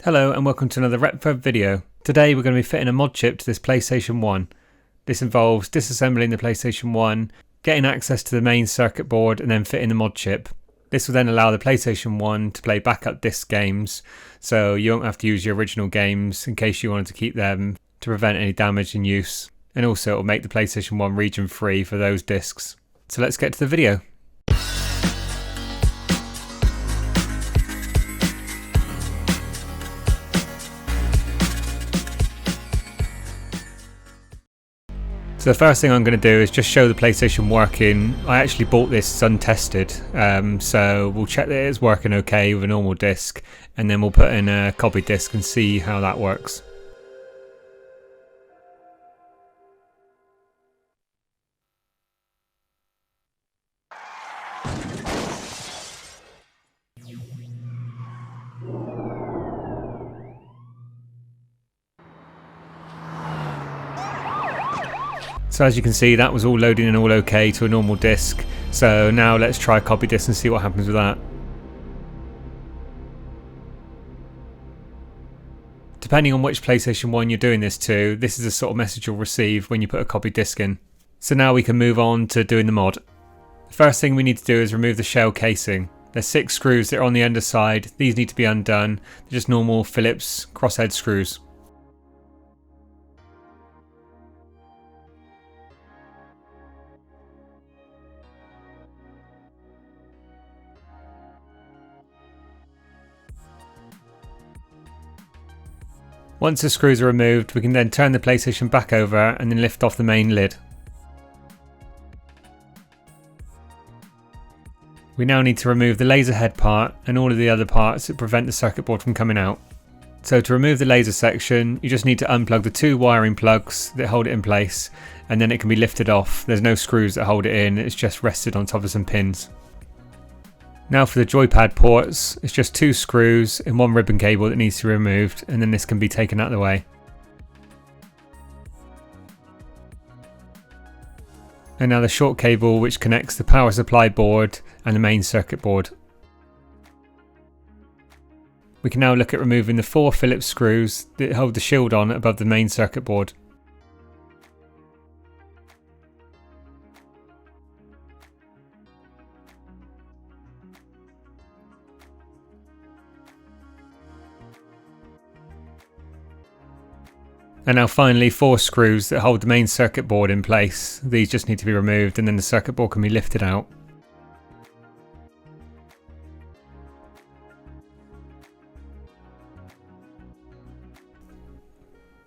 Hello and welcome to another Retfurb video. Today we're going to be fitting a mod chip to this PlayStation 1. This involves disassembling the PlayStation 1, getting access to the main circuit board and then fitting the mod chip. This will then allow the PlayStation 1 to play backup disc games, so you won't have to use your original games in case you wanted to keep them to prevent any damage in use. And also it will make the PlayStation 1 region free for those discs. So let's get to the video. So the first thing I'm going to do is just show the PlayStation working. I actually bought this untested, so we'll check that it's working okay with a normal disc, and then we'll put in a copy disc and see how that works. So as you can see, that was all loading and all okay to a normal disc. So now let's try a copy disc and see what happens with that. Depending on which PlayStation 1 you're doing this to, this is the sort of message you'll receive when you put a copy disc in. So now we can move on to doing the mod. The first thing we need to do is remove the shell casing. There's 6 screws that are on the underside. These need to be undone. They're just normal Phillips crosshead screws. Once the screws are removed, we can then turn the PlayStation back over and then lift off the main lid. We now need to remove the laser head part and all of the other parts that prevent the circuit board from coming out. So to remove the laser section, you just need to unplug the 2 wiring plugs that hold it in place, and then it can be lifted off. There's no screws that hold it in, it's just rested on top of some pins. Now for the joypad ports, it's just 2 screws and 1 ribbon cable that needs to be removed, and then this can be taken out of the way. And now the short cable which connects the power supply board and the main circuit board. We can now look at removing the 4 Phillips screws that hold the shield on above the main circuit board. And now finally 4 screws that hold the main circuit board in place. These just need to be removed and then the circuit board can be lifted out.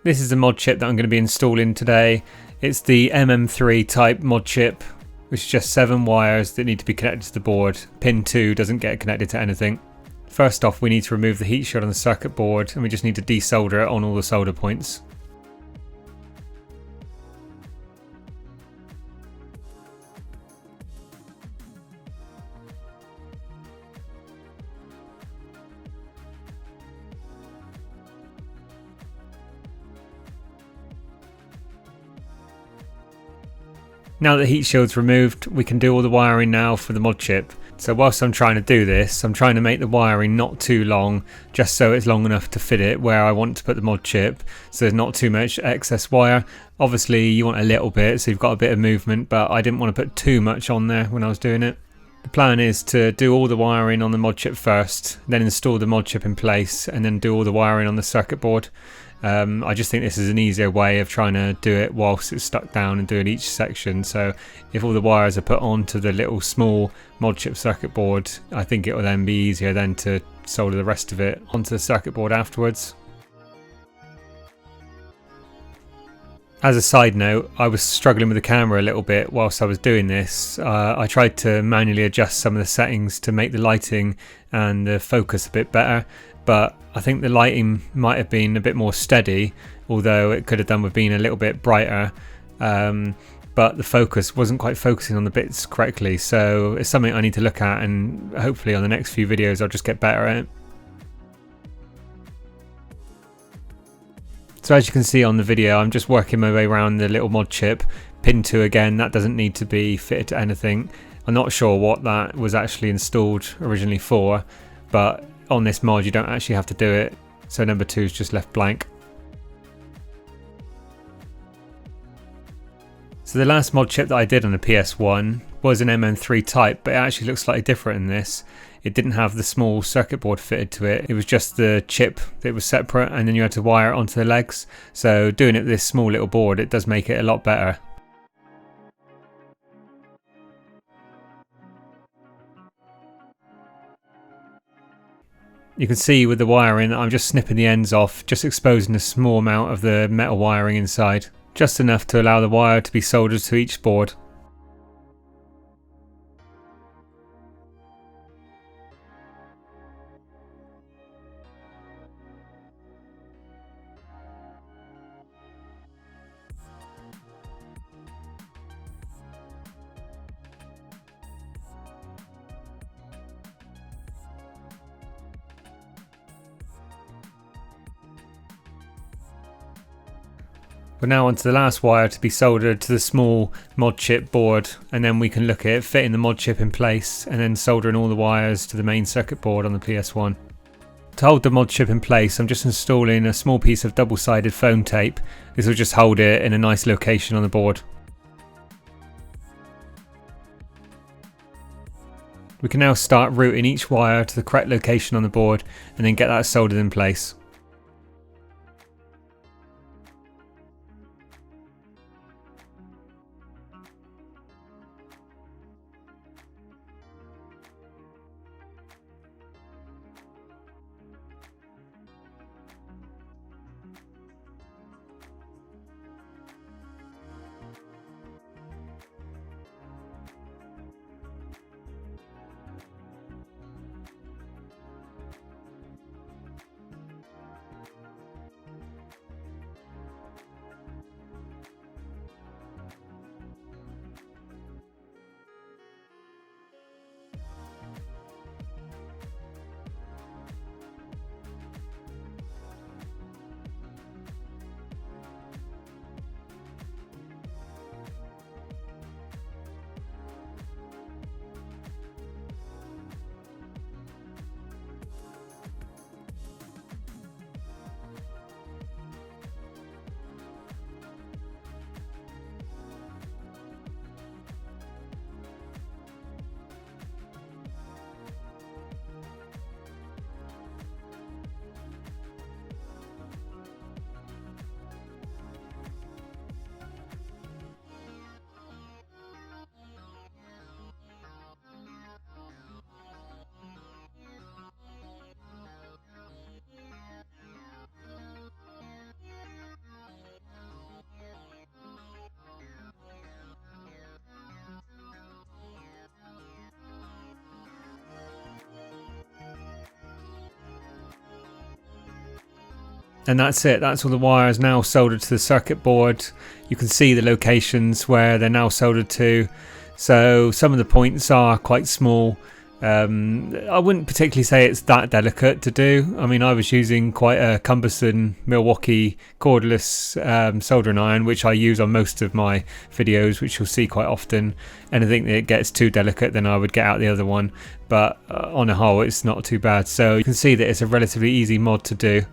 This is the mod chip that I'm going to be installing today. It's the MM3 type mod chip, which is just 7 wires that need to be connected to the board. Pin 2 doesn't get connected to anything. First off, we need to remove the heat shield on the circuit board, and we just need to desolder it on all the solder points. Now that the heat shield's removed, we can do all the wiring now for the mod chip. So whilst I'm trying to do this, I'm trying to make the wiring not too long, just so it's long enough to fit it where I want to put the mod chip, so there's not too much excess wire. Obviously you want a little bit, so you've got a bit of movement, but I didn't want to put too much on there when I was doing it. The plan is to do all the wiring on the mod chip first, then install the mod chip in place, and then do all the wiring on the circuit board. I just think this is an easier way of trying to do it whilst it's stuck down and doing each section. So if all the wires are put onto the little small mod chip circuit board, I think it will then be easier then to solder the rest of it onto the circuit board afterwards. As a side note, I was struggling with the camera a little bit whilst I was doing this. I tried to manually adjust some of the settings to make the lighting and the focus a bit better, but I think the lighting might have been a bit more steady, although it could have done with being a little bit brighter, but the focus wasn't quite focusing on the bits correctly, so it's something I need to look at, and hopefully on the next few videos I'll just get better at it. So as you can see on the video, I'm just working my way around the little mod chip. Pin 2 again, that doesn't need to be fitted to anything. I'm not sure what that was actually installed originally for, but on this mod you don't actually have to do it. so number 2 is just left blank. So the last mod chip that I did on the PS1 was an MM3 type, but it actually looks slightly different in this. It didn't have the small circuit board fitted to it. It was just the chip that was separate, and then you had to wire it onto the legs. So doing it with this small little board, it does make it a lot better. You can see with the wiring that I'm just snipping the ends off, just exposing a small amount of the metal wiring inside. Just enough to allow the wire to be soldered to each board. We're now onto the last wire to be soldered to the small mod chip board, and then we can look at fitting the mod chip in place and then soldering all the wires to the main circuit board on the PS1. To hold the mod chip in place, I'm just installing a small piece of double-sided foam tape. This will just hold it in a nice location on the board. We can now start routing each wire to the correct location on the board and then get that soldered in place. And that's it, that's all the wires now soldered to the circuit board. You can see the locations where they're now soldered to. So some of the points are quite small. I wouldn't particularly say it's that delicate to do. I mean, I was using quite a cumbersome Milwaukee cordless soldering iron, which I use on most of my videos, which you'll see quite often. Anything that gets too delicate, then I would get out the other one. But on a whole, it's not too bad. So you can see that it's a relatively easy mod to do.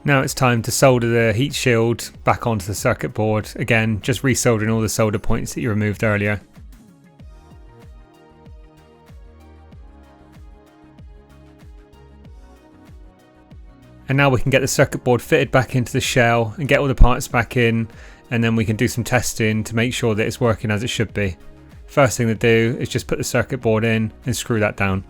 Now it's time to solder the heat shield back onto the circuit board. Again, just resoldering all the solder points that you removed earlier. And now we can get the circuit board fitted back into the shell and get all the parts back in, and then we can do some testing to make sure that it's working as it should be. First thing to do is just put the circuit board in and screw that down.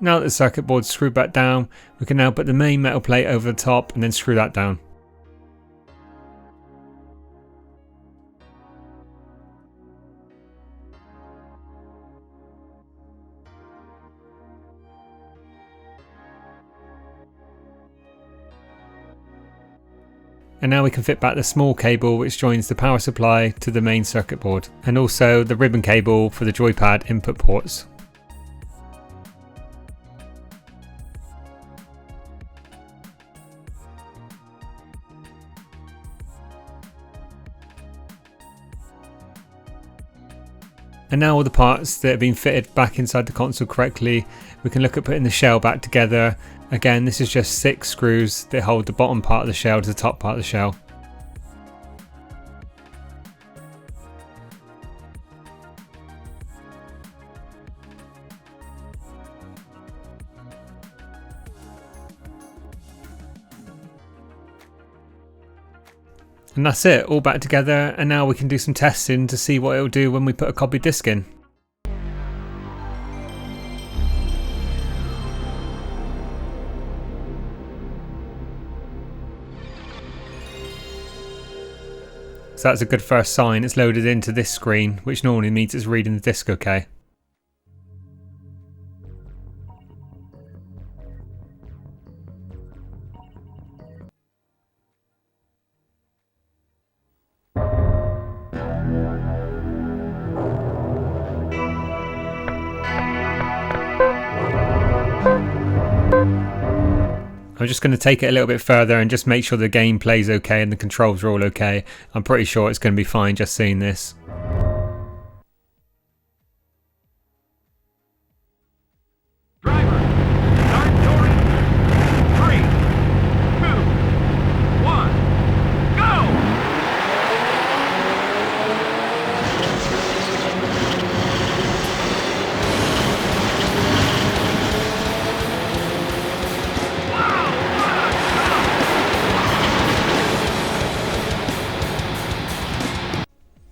Now that the circuit board's screwed back down, we can now put the main metal plate over the top and then screw that down. And now we can fit back the small cable which joins the power supply to the main circuit board, and also the ribbon cable for the joypad input ports. And now all the parts that have been fitted back inside the console correctly, we can look at putting the shell back together. Again, this is just 6 screws that hold the bottom part of the shell to the top part of the shell. And that's it, all back together, and now we can do some testing to see what it'll do when we put a copied disc in. So that's a good first sign, it's loaded into this screen, which normally means it's reading the disc okay. I'm just going to take it a little bit further and just make sure the game plays okay and the controls are all okay. I'm pretty sure it's going to be fine just seeing this. Driver, start your engine. 3, 2, 1, go!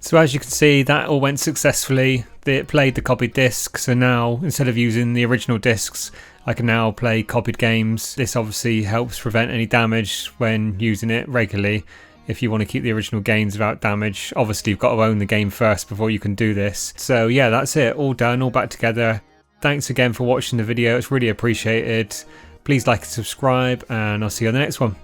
So as you can see, that all went successfully. It played the copied disc, so now instead of using the original discs, I can now play copied games. This obviously helps prevent any damage when using it regularly. If you want to keep the original games without damage, obviously you've got to own the game first before you can do this. So yeah, that's it, all done, all back together. Thanks again for watching the video, it's really appreciated. Please like and subscribe, and I'll see you on the next one.